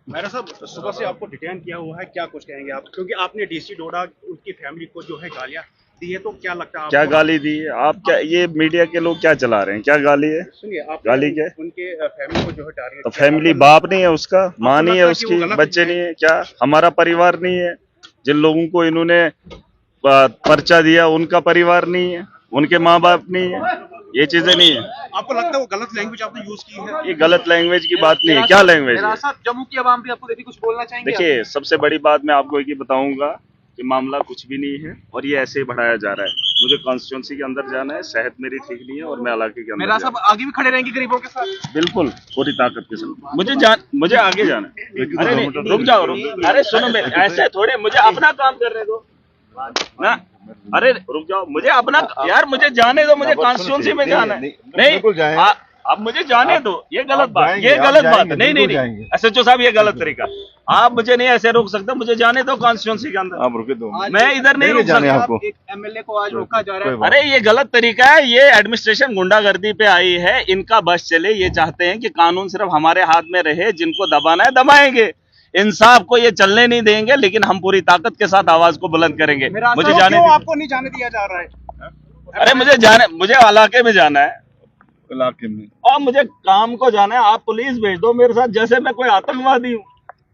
मेरा साहब सुबह से आपको डिटेन किया हुआ है, क्या कुछ कहेंगे आप? क्योंकि आपने डीसी डोडा उनकी फैमिली को जो है गालियां दी है, तो क्या लगता है आपको? क्या गाली दी है? आप क्या ये मीडिया के लोग क्या चला रहे हैं? क्या गाली है? सुनिए, आप गाली क्या? उनके फैमिली को जो है टारगेट तो किया। फैमिली बाप नहीं है उसका, माँ नहीं है लगता है कि वो उसकी, गलत बच्चे है? नहीं है क्या? हमारा परिवार नहीं है? जिन लोगों को इन्होंने पर्चा दिया उनका परिवार नहीं है, उनके माँ बाप नहीं है, ये चीजें नहीं है। आपको लगता है वो गलत लैंग्वेज आपने यूज की है? ये गलत लैंग्वेज की बात नहीं है। क्या लैंग्वेज है? जम्मू की आवाम भी आपको देखिए कुछ बोलना चाहेंगे? देखिए, सबसे बड़ी बात मैं आपको एक ही बताऊंगा कि मामला कुछ भी नहीं है और ये ऐसे ही बढ़ाया जा रहा है। मुझे कॉन्स्टिट्यूंसी के अंदर जाना है, सेहत मेरी ठीक नहीं है और मैं इलाके के अंदर मेरा साहब आगे भी खड़े रहेंगे गरीबों के साथ? बिल्कुल पूरी ताकत के साथ। मुझे आगे जाना है। अरे नहीं, रुक जाओ। अरे सुनो, मैं ऐसे थोड़े, मुझे अपना काम करने दो ना। अरे रुक जाओ, मुझे अपना यार, मुझे जाने दो, मुझे कॉन्स्टिट्यूंसी में जाना है। नहीं, आप मुझे जाने दो। ये गलत बात, ये गलत बात। नहीं, एसएचओ साहब, ये गलत तरीका। आप मुझे नहीं ऐसे रोक सकते, मुझे जाने दो कॉन्स्टिट्यूंसी के अंदर। आप रुके दो, मैं इधर नहीं रुक सकता। एक एमएलए को आज रोका जा रहा है। अरे ये गलत तरीका है। ये एडमिनिस्ट्रेशन गुंडागर्दी पे आई है, इनका बस चले। ये चाहते हैं कि कानून सिर्फ हमारे हाथ में रहे, जिनको दबाना है दबाएंगे, इंसाफ को ये चलने नहीं देंगे, लेकिन हम पूरी ताकत के साथ आवाज को बुलंद करेंगे। मुझे जाने, क्यों आपको नहीं जाने दिया जा रहा है? अरे मुझे इलाके में जाना है, इलाके में, और मुझे काम को जाना है। आप पुलिस भेज दो मेरे साथ, जैसे मैं कोई आतंकवादी हूँ।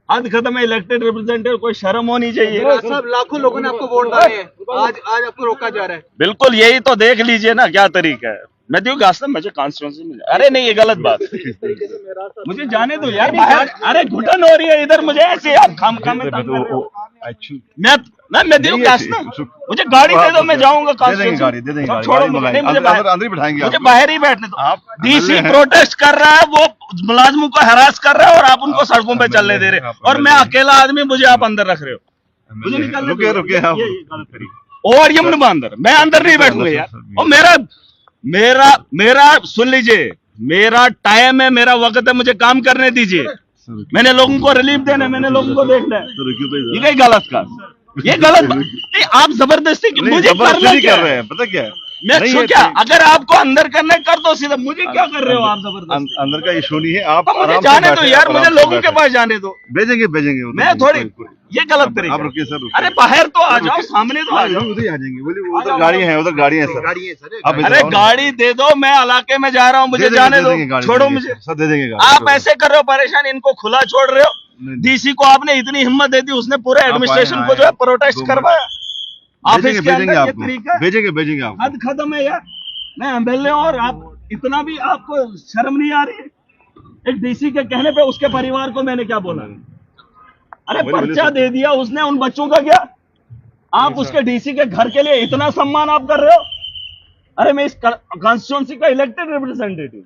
हद खत्म है। इलेक्टेड रिप्रेजेंटेटिव, कोई शर्म होनी चाहिए। सब लाखों लोगों ने आपको वोट डाले हैं, आज आपको रोका जा रहा है। बिल्कुल, यही तो देख लीजिए ना क्या तरीका है। मैं दियो गास्ता, मुझे कॉन्स्टिट्यूंसी में। अरे नहीं, ये गलत बात है। मुझे जाने दो यार बाहर। अरे घुटन हो रही है इधर, मुझे ऐसे आप खाम में तंग कर रहे हो। मैं दियो गास्ता, मुझे गाड़ी दे दो, मैं जाऊंगा कॉन्स्टिट्यूंसी। छोड़ो मुझे, मुझे बाहर ही बैठने दो। डीसी प्रोटेस्ट कर रहा है, वो मुलाजमों को हरास कर रहा है और आप उनको सड़कों पे चलने दे रहे हो, और मैं अकेला आदमी, मुझे आप अंदर रख रहे हो। मुझे निकालने दो। रुके आप। ये गलत तरीका। और यमुना अंदर, मैं अंदर नहीं बैठूंगा यार। और मेरा सुन लीजिए, मेरा टाइम है, मेरा वक्त है, मुझे काम करने दीजिए। मैंने लोगों को रिलीफ देना है, मैंने लोगों को देखना है। ये गलत का, ये गलत नहीं। आप जबरदस्ती मुझे करना क्या कर रहे हैं, पता क्या है? मैं क्या, अगर आपको अंदर करना है कर दो सीधा। मुझे क्या कर रहे हो आप जबरदस्ती? अंदर का इशू नहीं है, आप तो मुझे जाने दो यार, मुझे लोगों के पास जाने दो। भेजेंगे मैं थोड़ी, ये गलत तरीका। आप रुकिए सर, अरे बाहर तो आ जाओ, सामने तो आ जाओ। उधर ही आ जाएंगे। बोलिए, उधर गाड़ी है, उधर गाड़ी है सर। अरे गाड़ी दे दो, मैं इलाके में जा रहा हूँ, मुझे जाने दो, छोड़ो मुझे। सर दे देंगे। आप ऐसे कर रहे हो परेशान, इनको खुला छोड़ रहे हो। डीसी को आपने इतनी हिम्मत दे दी, उसने पूरे एडमिनिस्ट्रेशन को जो है प्रोटेस्ट करवाया। ऑफिस के अंदर ये तरीका, भेजेंगे आप। हद खत्म है यार। मैं एमएलए और आप इतना भी आपको शर्म नहीं आ रही है? एक डीसी के कहने पे उसके परिवार को मैंने क्या बोला? अरे पर्चा दे दिया उसने, उन बच्चों का क्या? आप उसके डीसी के घर के लिए इतना सम्मान आप कर रहे हो? अरे मैं इस कॉन्स्टिट्यूंसी का इलेक्टेड रिप्रेजेंटेटिव।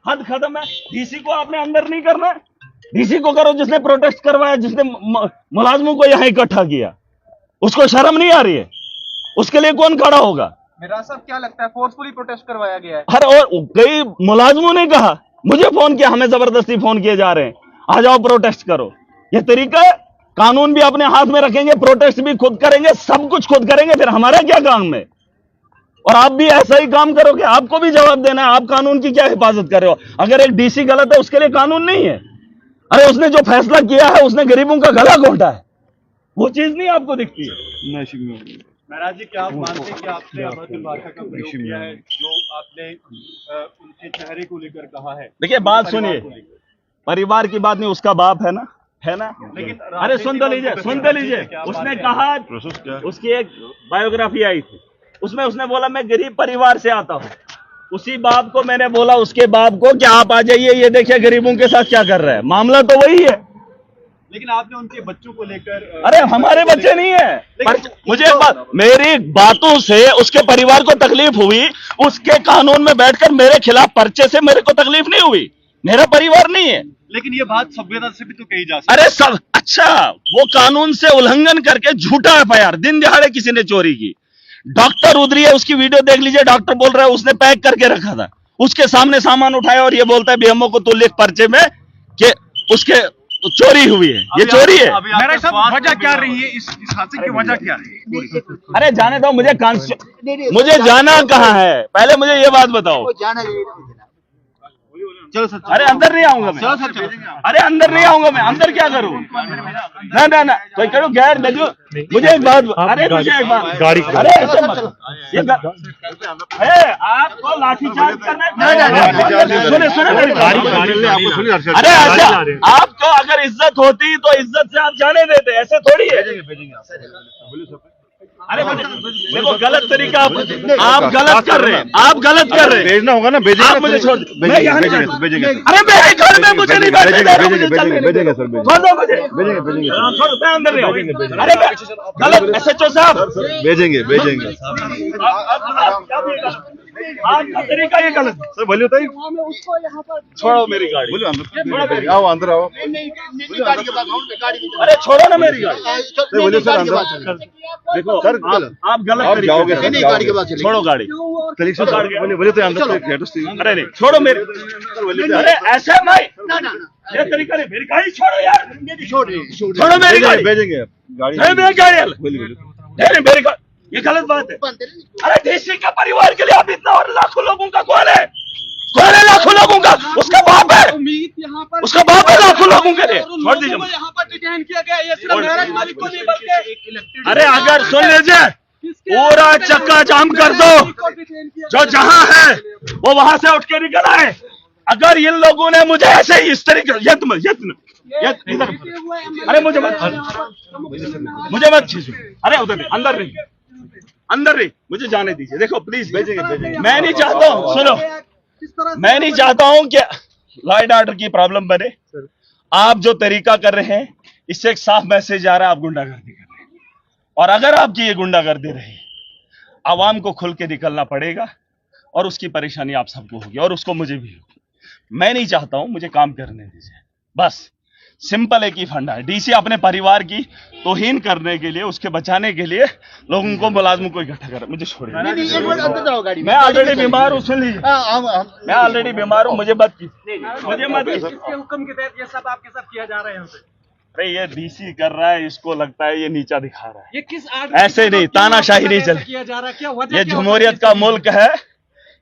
हद खत्म है। डीसी को आपने अंदर नहीं करना है, डीसी को करो जिसने प्रोटेस्ट करवाया, जिसने मुलाजमों को यहां इकट्ठा किया। उसको शर्म नहीं आ रही है? उसके लिए कौन खड़ा होगा? मेरा साहब, क्या लगता है फोर्सफुली प्रोटेस्ट करवाया गया है? अरे और कई मुलाजमों ने कहा, मुझे फोन किया, हमें जबरदस्ती फोन किए जा रहे हैं, आ जाओ प्रोटेस्ट करो। ये तरीका है? कानून भी अपने हाथ में रखेंगे, प्रोटेस्ट भी खुद करेंगे, सब कुछ खुद करेंगे, फिर हमारा क्या काम है? और आप भी ऐसा ही काम करोगे, आपको भी जवाब देना है। आप कानून की क्या हिफाजत कर रहे हो? अगर एक डीसी गलत है, उसके लिए कानून नहीं है? अरे उसने जो फैसला किया है, उसने गरीबों का गला घोटा है, वो चीज नहीं आपको दिखती है? महाराज जी, क्या आप मानते हैं कि आपने अभद्र भाषा का प्रयोग किया है, जो आपने उनके चेहरे को लेकर कहा है? देखिए बात सुनिए, परिवार की बात नहीं, उसका बाप है ना, लेकिन अरे सुन तो लीजिए। उसने कहा, उसकी एक बायोग्राफी आई थी, उसमें उसने बोला मैं गरीब परिवार से आता हूँ। उसी बाप को मैंने बोला, उसके बाप को, कि आप आ जाइए, ये देखिए गरीबों के साथ क्या कर रहा है। मामला तो वही है। लेकिन आपने उनके बच्चों को लेकर अरे हमारे बच्चे नहीं है। मुझे एक बात, मेरी बातों से उसके परिवार को तकलीफ हुई, उसके कानून में बैठकर मेरे खिलाफ पर्चे से मेरे को तकलीफ नहीं हुई। मेरा परिवार नहीं है। लेकिन ये बात सभ्यता से भी तो कही जा सकती है। अरे सब अच्छा, वो कानून से उल्लंघन करके झूठा एफआईआर, दिन दिहाड़े किसी ने चोरी की। डॉक्टर उधरी है, उसकी वीडियो देख लीजिए। डॉक्टर बोल रहा है उसने पैक करके रखा था, उसके सामने सामान उठाया और ये बोलता है बीएमओ को तो लिख पर्चे में कि उसके चोरी हुई है। ये चोरी है। मेरा साहब, वजह क्या रही है इस हादसे की? वजह क्या है? अरे जाने दो, मुझे जाना कहाँ है, पहले मुझे ये बात बताओ। चलो सर अरे अंदर नहीं आऊंगा मैं, अरे अंदर नहीं आऊंगा मैं, अंदर क्या करूं? ना ना ना कोई करो गैर देखो, मुझे एक बात, अरे मुझे एक बात, गाड़ी अरे ऐसे मत, आपको लाठीचार्ज करना है, सुने सुने मेरी बात। अरे अच्छा, आपको अगर इज्जत होती तो इज्जत से आप जाने देते, ऐसे थोड़ी है। अरे देखो गलत तरीका आप गलत कर रहे हैं, आप गलत कर रहे हैं। भेजना होगा ना, भेजेंगे। आप मुझे छोड़ दो, मैं यहाँ नहीं भेजेंगे, भेजेंगे। अरे मेरे घर में मुझे नहीं बैठने दे रहे, मुझे भेजेंगे, चलने दो। भेजेंगे सर, भेजेंगे। छोड़ दो मुझे, भेजेंगे, भेजेंगे सर। छोड़, मैं अंदर नहीं आऊंगा। अरे मैं गलत, SHO साहब भेजेंगे, भेजेंगे आपका तरीका ये गलत है। सर। बोलिए बताइए, छोड़ो मेरी गाड़ी, बोलिए अंदर आओ, अंदर आओ। अरे छोड़ो ना मेरी गाड़ी। सर बोलिए सर, अंदर देखो सर, आप गलत आप तरीके जाओगे से- सर, जाओगे। छोड़ो गाड़ी, तरीके से बोलिए, बोलिए तो अंदर से एड्रेस दीजिए। अरे नहीं छोड़ो मेरी, अरे ऐसे मैं ये तरीका नहीं, मेरी गाड़ी छोड़ो यार, छोड़ो मेरी गाड़ी, भेजेंगे गाड़ी। नहीं मेरी गाड़ी, बोलिए, बोलिए। नहीं मेरी गाड़ी, ये गलत बात है। अरे डीसी के परिवार के लिए आप इतना, और लाखों लोगों का कौन है? कौन है लाखों लोगों का? उसका बाप है, उसका बाप है लाखों लोगों के लिए। छोड़ दीजिए, यहाँ पर डिटेन किया गया, ये सिर्फ गैराज मालिक को नहीं बल्कि अरे अगर सुन लीजिए, पूरा चक्का जाम कर दो, जो जहां है वो वहां से उठ के निकल आए। अगर इन लोगों ने मुझे ऐसे ही इस तरीके यत्न इधर, अरे मुझे मत खींचो, अरे उधर नहीं, अंदर नहीं, अंदर नहीं, मुझे जाने दीजिए। देखो प्लीज, भेजेंगे, भेजेंगे। मैं नहीं चाहता हूँ, सुनो, मैं नहीं चाहता हूँ कि लॉ एंड ऑर्डर की प्रॉब्लम बने। आप जो तरीका कर रहे हैं इससे एक साफ मैसेज आ रहा है, आप गुंडागर्दी कर रहे हैं। और अगर आपकी ये गुंडागर्दी रही, आवाम को खुल के निकलना पड़ेगा और उसकी परेशानी आप सबको होगी और उसको मुझे भी होगी। मैं नहीं चाहता हूं, मुझे काम करने दीजिए बस। सिंपल एक ही फंडा है, डीसी अपने परिवार की तौहीन करने के लिए, उसके बचाने के लिए लोगों को, मुलाजमों को इकट्ठा कर, मुझे छोड़िए। मैं ऑलरेडी बीमार हूँ, सुन लीजिए, मैं ऑलरेडी बीमार हूँ, मुझे मत कीजिए, मुझे मत कीजिए। किसके हुक्म के तहत ये सब आपके साथ किया जा रहा है यहाँ पे? अरे ये डीसी कर रहा है, इसको लगता है ये नीचा दिखा रहा है। ये किस ऐसे नहीं, तानाशाही नहीं चले। किया जा रहा है, क्या वजह ये क्या हो जमहूरियत सकती का है? मुल्क है,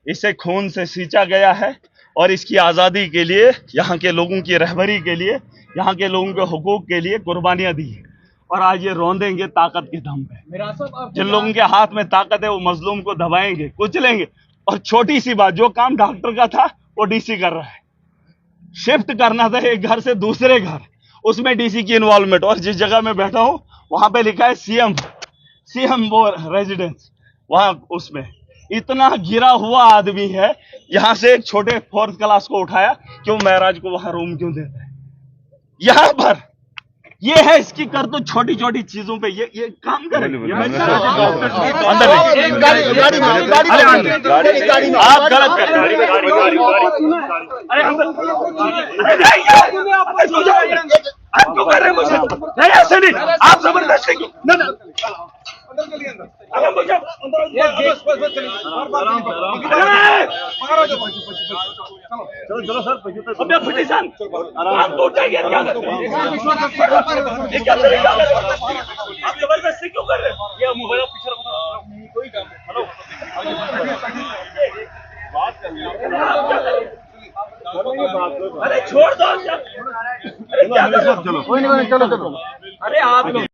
इसे खून से सींचा गया है और इसकी आज़ादी के लिए, यहाँ के लोगों की रहबरी के लिए, यहाँ के लोगों के हुकूक के लिए कुर्बानियां दी है। और आज ये रोंदेंगे ताकत के दम पे। मेरा सब आप जिन लोगों के हाथ में ताकत है वो मजलूम को दबाएंगे, कुचलेंगे। और छोटी सी बात, जो काम डॉक्टर का था वो डीसी कर रहा है। शिफ्ट करना था एक घर से दूसरे घर, उसमें डीसी की इन्वॉल्वमेंट। और जिस जगह में बैठा हूं वहां पे लिखा है सीएम वो रेजिडेंस, वहां उसमें इतना गिरा हुआ आदमी है। यहां से एक छोटे 4th क्लास को उठाया, क्यों महराज को वहां रूम क्यों देता है? यहां पर ये है इसकी कर तो छोटी छोटी चीजों पे ये काम करे। अंदर आप गलत कर रहे हैं। अरे आप क्यों कर रहे हैं मुझे? नहीं ऐसे नहीं, आप जबरदस्ती क्यों? चलो सर, अब पिटीशन आप तो उठाइए, क्या कर रहे हैं? ये क्या तरीका है? आप जबरदस्ती क्यों कर रहे हैं? ये मोबाइल पीछे रखो, कोई काम नहीं। हेलो, बात कर लिया, अरे छोड़ दो, अरे क्या कर रहे हो? चलो, कोई नहीं, चलो। अरे आप लोग